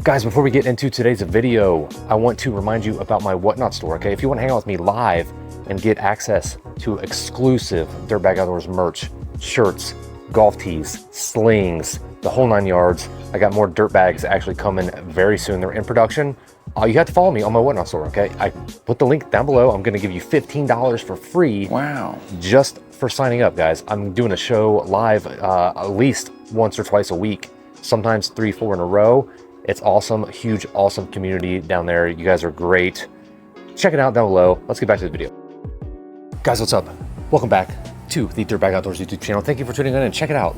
Guys, before we get into today's video, I want to remind you about my Whatnot store, okay? If you want to hang out with me live and get access to exclusive Dirtbag Outdoors merch, shirts, golf tees, slings, the whole 9 yards. I got more dirt bags actually coming very soon. They're in production. You have to follow me on my Whatnot store, okay? I put the link down below. I'm gonna give you $15 for free. Wow. Just for signing up, guys. I'm doing a show live at least once or twice a week, sometimes 3, 4 in a row. It's awesome, huge, awesome community down there. You guys are great. Check it out down below. Let's get back to the video. Guys, what's up? Welcome back to the Dirtbag Outdoors YouTube channel. Thank you for tuning in and check it out.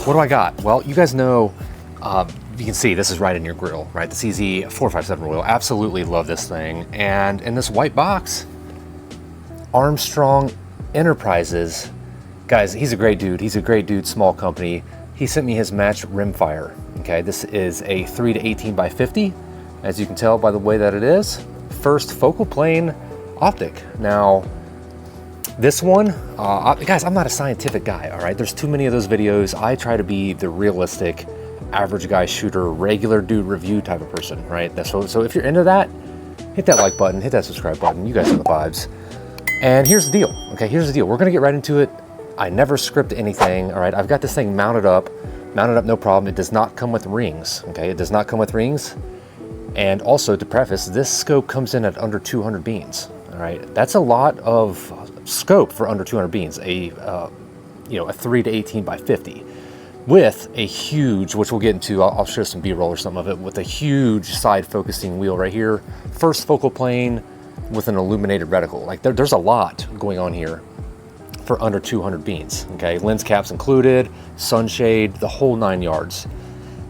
What do I got? Well, you guys know, you can see this is right in your grill, right? The CZ457 wheel. Absolutely love this thing. And in this white box, Armstrong Enterprises. Guys, he's a great dude. He's a great dude, small company. He sent me his match Rimfire. Okay, this is a 3 to 18 by 50, as you can tell by the way that it is. First focal plane optic. Now, this one, guys, I'm not a scientific guy, all right? There's too many of those videos. I try to be the realistic, average guy shooter, regular dude review type of person, right? So if you're into that, hit that like button, hit that subscribe button. You guys know the vibes. And here's the deal, okay? Here's the deal. We're gonna get right into it. I never script anything, all right? I've got this thing mounted up, no problem. It does not come with rings, okay? It does not come with rings. And also, to preface, this scope comes in at under 200 beans, all right? That's a lot of scope for under 200 beans, a 3 to 18 by 50 with a huge, which we'll get into, I'll show some B-roll or something of it, with a huge side focusing wheel right here. First focal plane with an illuminated reticle. Like there's a lot going on here for under 200 beans, okay? Lens caps included, sunshade, the whole 9 yards.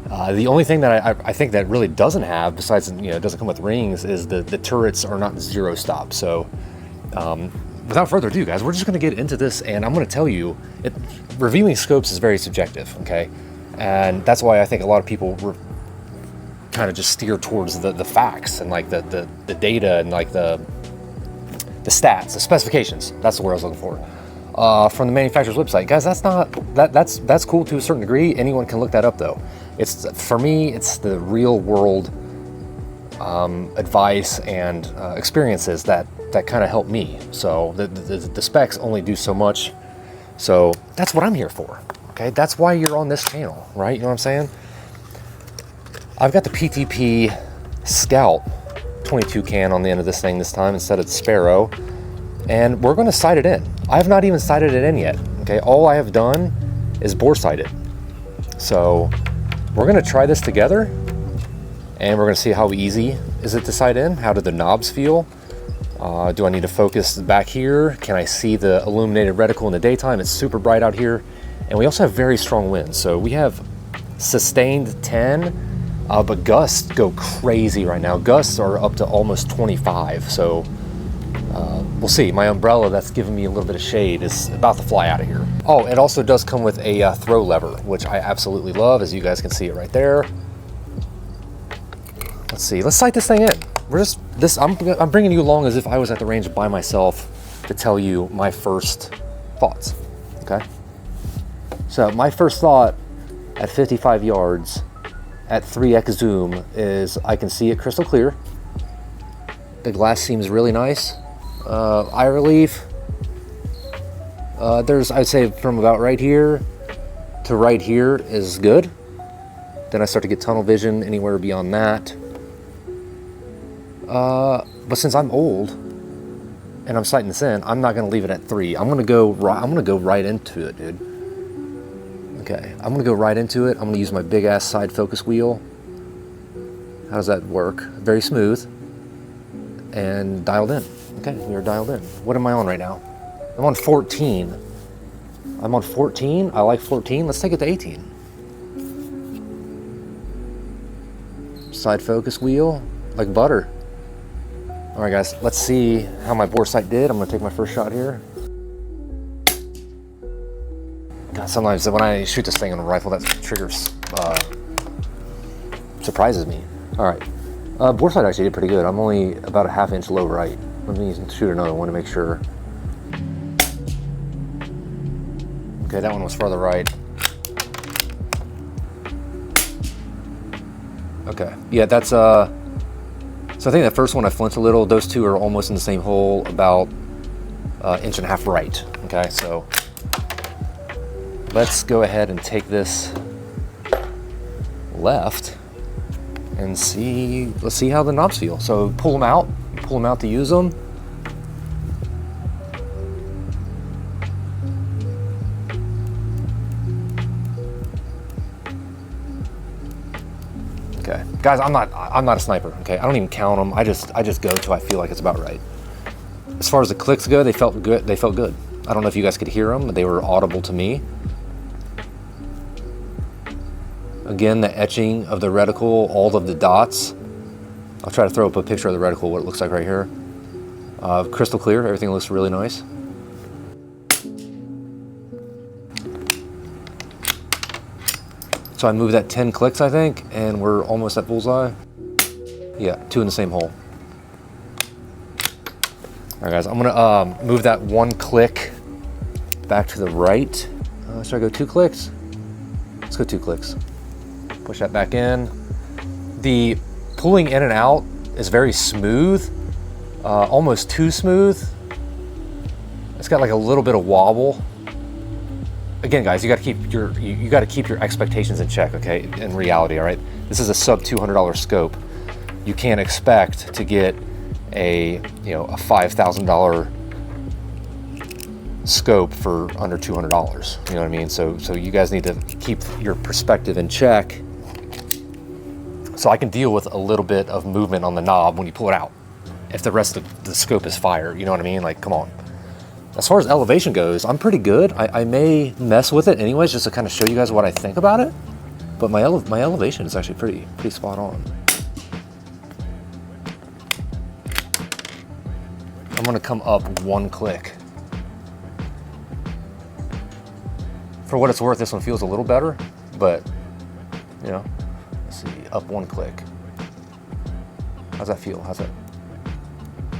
The only thing that I think that really doesn't have, besides, it doesn't come with rings, is the turrets are not zero stop. So without further ado, guys, we're just gonna get into this, and I'm gonna tell you, reviewing scopes is very subjective, okay? And that's why I think a lot of people kind of just steer towards the facts and like the data and like the stats, the specifications. That's the word I was looking for. From the manufacturer's website. Guys, that's cool to a certain degree. Anyone can look that up though. For me, it's the real world advice and experiences that kind of help me. So the specs only do so much. So that's what I'm here for, okay? That's why you're on this channel, right? You know what I'm saying? I've got the PTP Scout 22 can on the end of this thing this time instead of the Sparrow. And we're gonna sight it in. I have not even sighted it in yet, okay? All I have done is bore sight it. So we're gonna try this together and we're gonna see how easy is it to sight in? How do the knobs feel? Do I need to focus back here? Can I see the illuminated reticle in the daytime? It's super bright out here. And we also have very strong winds. So we have sustained 10, but gusts go crazy right now. Gusts are up to almost 25. So we'll see. My umbrella that's giving me a little bit of shade is about to fly out of here. Oh, it also does come with a throw lever, which I absolutely love, as you guys can see it right there. Let's see. Let's sight this thing in. I'm bringing you along as if I was at the range by myself to tell you my first thoughts. Okay. So my first thought at 55 yards at 3x zoom is I can see it crystal clear. The glass seems really nice. Eye relief, I'd say from about right here to right here is good. Then I start to get tunnel vision anywhere beyond that. But since I'm old and I'm sighting this in, I'm not gonna leave it at 3. I'm gonna go right into it, dude. Okay, I'm gonna go right into it. I'm gonna use my big ass side focus wheel. How does that work? Very smooth and dialed in. Okay, we're dialed in. What am I on right now? I'm on 14. I'm on 14. I like 14. Let's take it to 18. Side focus wheel, like butter. All right, guys, let's see how my bore sight did. I'm gonna take my first shot here. God, sometimes when I shoot this thing on a rifle, that trigger surprises me. All right, bore sight actually did pretty good. I'm only about a ½ inch low right. Let me shoot another one to make sure. Okay, that one was farther right. Okay, yeah, that's so I think that first one I flinched a little. Those two are almost in the same hole, about inch and a half right. Okay, so let's go ahead and take this left and see. Let's see how the knobs feel. So pull them out to use them. Okay, guys, I'm not a sniper. Okay, I don't even count them. I just go till I feel like it's about right. As far as the clicks go, they felt good. They felt good. I don't know if you guys could hear them, but they were audible to me. Again, the etching of the reticle, all of the dots. I'll try to throw up a picture of the reticle, what it looks like right here. Crystal clear. Everything looks really nice. So I moved that 10 clicks, I think, and we're almost at bullseye. Yeah, 2 in the same hole. All right, guys, I'm gonna move that 1 click back to the right. Should I go 2 clicks? Let's go 2 clicks. Push that back in. The pulling in and out is very smooth, almost too smooth. It's got like a little bit of wobble. Again, guys, you got to keep your expectations in check, okay? In reality, all right. This is a sub $200 scope. You can't expect to get a $5,000 scope for under $200. You know what I mean? So you guys need to keep your perspective in check. So I can deal with a little bit of movement on the knob when you pull it out, if the rest of the scope is fire. You know what I mean? Like, come on. As far as elevation goes, I'm pretty good. I may mess with it anyways, just to kind of show you guys what I think about it. But my elevation is actually pretty spot on. I'm gonna come up 1 click. For what it's worth, this one feels a little better, but you know, let's see, up 1 click. How's that feel? How's that?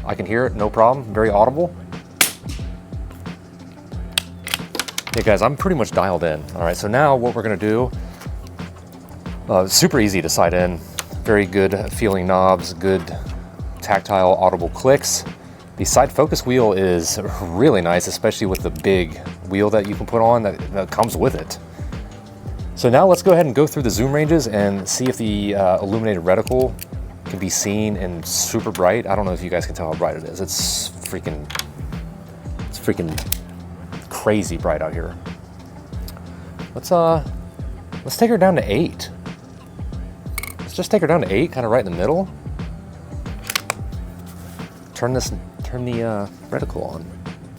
I can hear it, no problem, very audible. Hey guys, I'm pretty much dialed in. All right, so now what we're gonna do, super easy to sight in, very good feeling knobs, good tactile audible clicks. The side focus wheel is really nice, especially with the big wheel that you can put on that comes with it. So now let's go ahead and go through the zoom ranges and see if the illuminated reticle can be seen in super bright. I don't know if you guys can tell how bright it is. It's freaking crazy bright out here. Let's take her down to 8. Let's just take her down to 8, kind of right in the middle. Turn the reticle on.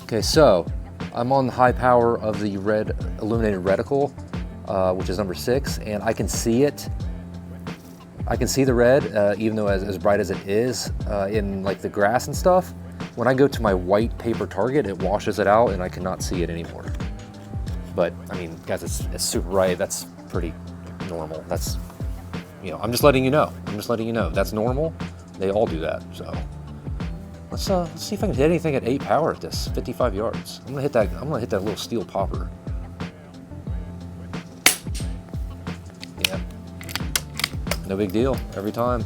Okay, so I'm on the high power of the red illuminated reticle, which is number 6, and I can see it. I can see the red, even though as bright as it is in like the grass and stuff. When I go to my white paper target, it washes it out and I cannot see it anymore. But I mean, guys, it's super bright. That's pretty normal. That's, you know, I'm just letting you know. That's normal. They all do that. So let's see if I can hit anything at 8 power at this 55 yards. I'm gonna hit that little steel popper. Yeah. No big deal every time.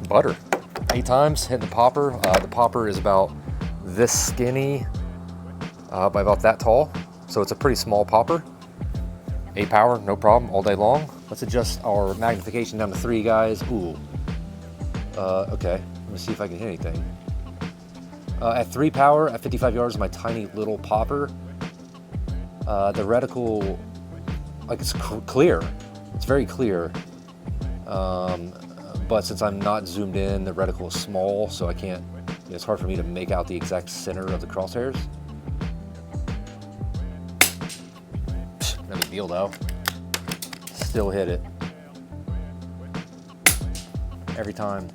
Butter. 8 times hitting the popper. The popper is about this skinny by about that tall, so it's a pretty small popper. 8 power, no problem, all day long. Let's adjust our magnification down to 3, guys. Ooh. Okay, let me see if I can hit anything. At 3 power, at 55 yards, my tiny little popper. The reticle, like, it's clear. It's very clear. But since I'm not zoomed in, the reticle is small, so I can't, it's hard for me to make out the exact center of the crosshairs. No big deal though. Still hit it. Every time.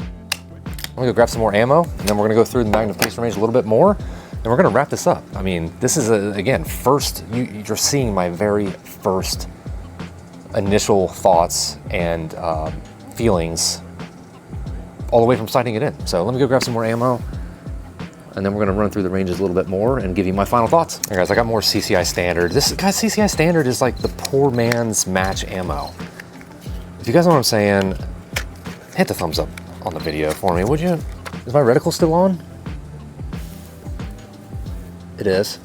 I'm gonna go grab some more ammo, and then we're gonna go through the magnification range a little bit more, and we're gonna wrap this up. I mean, this is, again, you're seeing my very first initial thoughts and feelings all the way from sighting it in. So let me go grab some more ammo, and then we're gonna run through the ranges a little bit more and give you my final thoughts. All right, guys, I got more CCI Standard. This, guys, CCI Standard is like the poor man's match ammo. If you guys know what I'm saying, hit the thumbs up on the video for me, would you? Is my reticle still on? It is.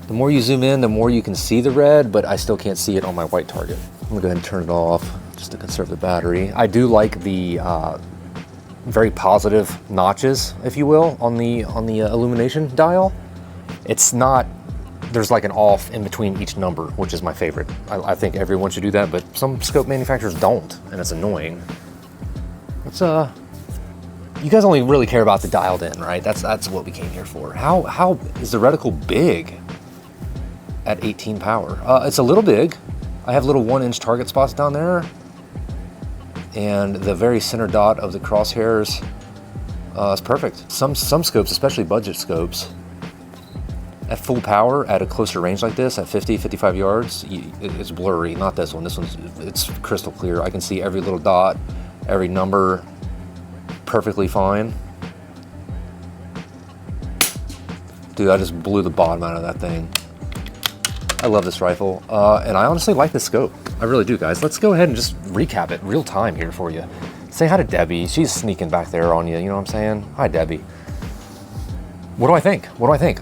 The more you zoom in, the more you can see the red, but I still can't see it on my white target. I'm gonna go ahead and turn it off just to conserve the battery. I do like the very positive notches, if you will, on the illumination dial. It's not, there's like an off in between each number, which is my favorite. I think everyone should do that, but some scope manufacturers don't, and it's annoying. It's you guys only really care about the dialed in, right? That's what we came here for. How is the reticle big at 18 power? It's a little big. I have little 1-inch target spots down there, and the very center dot of the crosshairs is perfect. Some scopes, especially budget scopes, at full power, at a closer range like this, at 50, 55 yards, it's blurry. Not this one. This one's, it's crystal clear. I can see every little dot, every number perfectly fine. Dude, I just blew the bottom out of that thing. I love this rifle, and I honestly like this scope. I really do, guys. Let's go ahead and just recap it real time here for you. Say hi to Debbie. She's sneaking back there on you, you know what I'm saying? Hi, Debbie. What do I think? What do I think?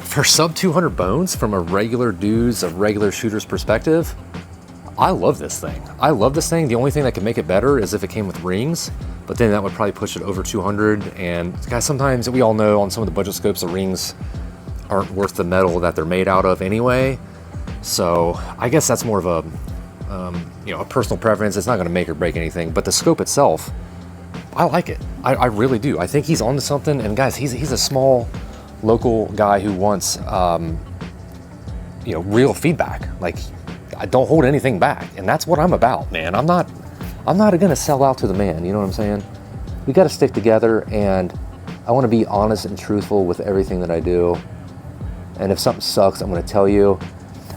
For sub 200 bones, from a regular shooter's perspective, I love this thing. I love this thing. The only thing that could make it better is if it came with rings, but then that would probably push it over 200. And guys, sometimes we all know on some of the budget scopes, the rings aren't worth the metal that they're made out of anyway. So I guess that's more of a, a personal preference. It's not going to make or break anything, but the scope itself, I like it. I really do. I think he's onto something. And guys, he's a small local guy who wants, real feedback. Like, I don't hold anything back, and that's what I'm about, man. I'm not gonna sell out to the man. You know what I'm saying? We got to stick together, and I want to be honest and truthful with everything that I do. And if something sucks, I'm going to tell you.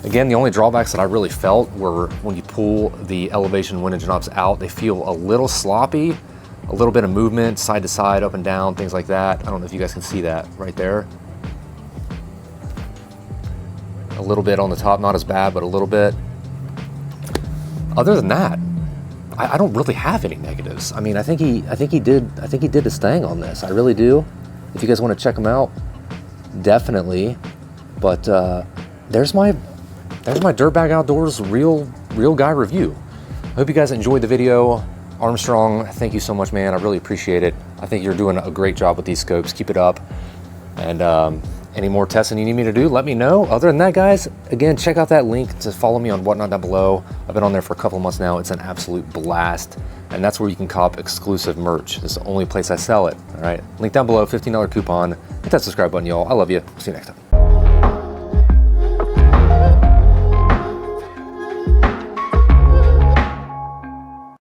Again, the only drawbacks that I really felt were when you pull the elevation windage knobs out, they feel a little sloppy, a little bit of movement, side to side, up and down, things like that. I don't know if you guys can see that right there. A little bit on the top, not as bad, but a little bit. Other than that, I don't really have any negatives. I mean, I think he did his thing on this. I really do. If you guys want to check him out, definitely. But there's my Dirtbag Outdoors real guy review. I hope you guys enjoyed the video. Armstrong, thank you so much, man. I really appreciate it. I think you're doing a great job with these scopes. Keep it up. And any more testing you need me to do, let me know. Other than that, guys, again, check out that link to follow me on Whatnot down below. I've been on there for a couple of months now. It's an absolute blast. And that's where you can cop exclusive merch. It's the only place I sell it. All right, link down below, $15 coupon. Hit that subscribe button, y'all. I love you. See you next time.